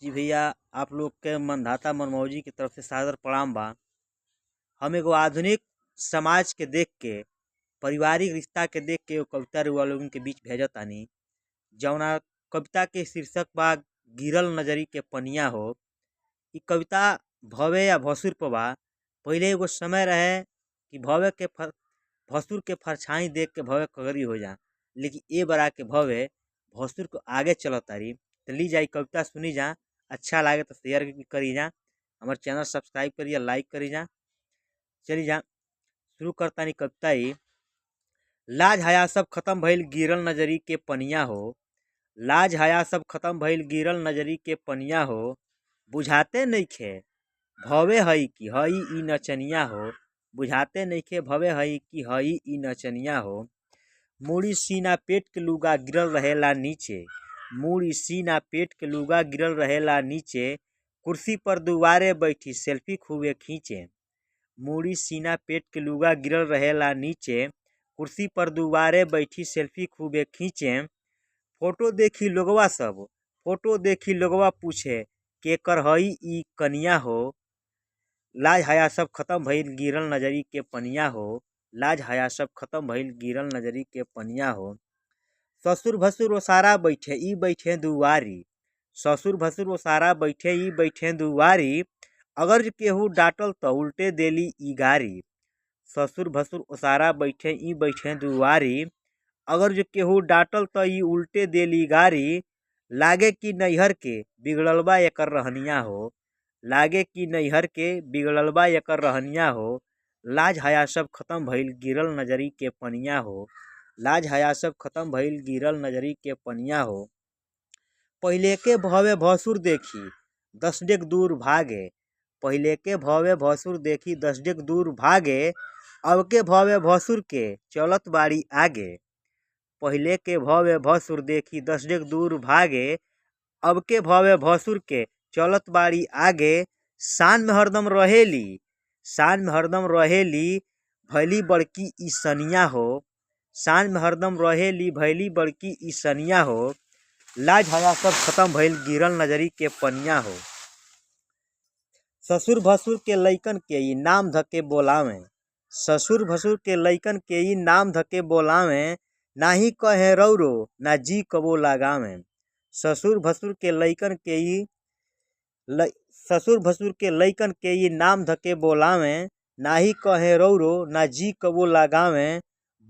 जी भैया, आप लोग के मनधाता मनमौजी की तरफ से सादर प्रणाम बा। हम एगो आधुनिक समाज के देख के, पारिवारिक रिश्ता के देख के एगो कविता रउआ लोगन के बीच भेजतानी। जौना कविता के शीर्षक बा गिरल नजरी के पनिया हो। इ कविता भवे या भसुर पे बा। पहिले एगो समय रहे कि भसुर के परछाई देख के भवे कगरी हो जा, लेकिन ए बरा के भवे भसुर को आगे चलतारी। तो ली जाई कविता सुनी जा, अच्छा लागे तो शेयर भी करी जा, हमारे चैनल सब्सक्राइब करिए, लाइक करी जा। चली जा शुरू करतानी कविता ही। लाज हया सब खत्म भइल गिरल नजरी के पनिया हो। लाज हया सब खत्म भइल गिरल नजरी के पनिया हो। बुझाते नइखे भवे हई कि हई ई नचनिया हो। बुझाते नइखे भवे हई कि हई ई नचनिया हो। मूड़ी सीना पेट के लुगा गिरल रहेला नीचे। मूड़ी सीना पेट के लुगा गिरल रहेला नीचे। कुर्सी पर दुआरे बैठी सेल्फी खूबे खींचे। मूड़ी सीना पेट के लुगा गिरल रहेला नीचे। कुर्सी पर दुआरे बैठी सेल्फी खूबे खींचे। फोटो देखी लोगवा सब, फोटो देखी लोगवा पूछे केकर हई ई कनिया हो। लाज हया सब खत्म भइल गिरल नजरी के पनिया हो। लाज हया सब खत्म भइल गिरल नजरी के पनिया हो। ससुर भसुर ओसारा बैठे ई बैठे दुआरी। ससुर भसुर ओसारा बैठे ई बैठे दुआरी। अगर केहू डांटल तो उल्टे देली ई गारी। ससुर भसुर ओसारा बैठे ई बैठे दुआरी। अगर जो केहू डांटल तो ई उल्टे देली गारी। लागे कि नैहर के बिगड़ल बा एकर रहनिया हो। लागे कि नैहर के बिगड़ल बा एकर रहनिया हो। लाज हया सब खत्म भइल गिरल नजरी के पनिया हो। लाज हया सब खत्म भइल गिरल नजरी के पनिया हो। पहिले के भवे भसुर देखी 10 डेग दूर भागे। पहिले के भवे भसुर देखी 10 डेग दूर भागे। अब के भवे भसुर के चलत बाड़ी आगे। पहिले के भवे भसुर देखी 10 डेग दूर भागे। अब के भवे भसुर के चलत बाड़ी आगे। शान में हरदम रहेली, शान में हरदम रहेली भैली बड़की ई सनिया हो। शान में हरदम रहेली भैली बड़की ई सनिया हो। लाज हया सब खत्म भइल गिरल नजरी के पनिया हो। ससुर भसुर के लइकन के ई नाम धके बोलावे। ससुर भसुर के लइकन के ई नाम धके बोलावे। नाही कहे रौरो ना जी कबो लगावे। ससुर भसुर के लइकन के ई ससुर भसुर के लइकन के ई नाम धके बोलावे। नाही कहे रौरो ना जी कबो लगावे।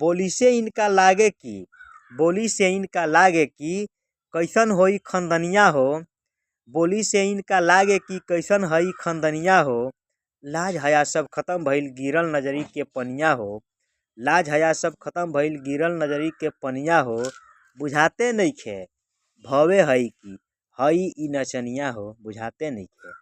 बोली से इनका लागे कि, बोली से इनका लागे कि कैसन होई खंदनिया हो। बोली से इनका लागे कि कैसन हई खंदनिया हो। लाज हया सब खत्म भइल गिरल नजरी के पनिया हो। लाज हया सब खत्म भइल गिरल नजरी के पनिया हो। बुझाते नइखे भवे हई कि हई ई नचनिया हो। बुझाते नइखे।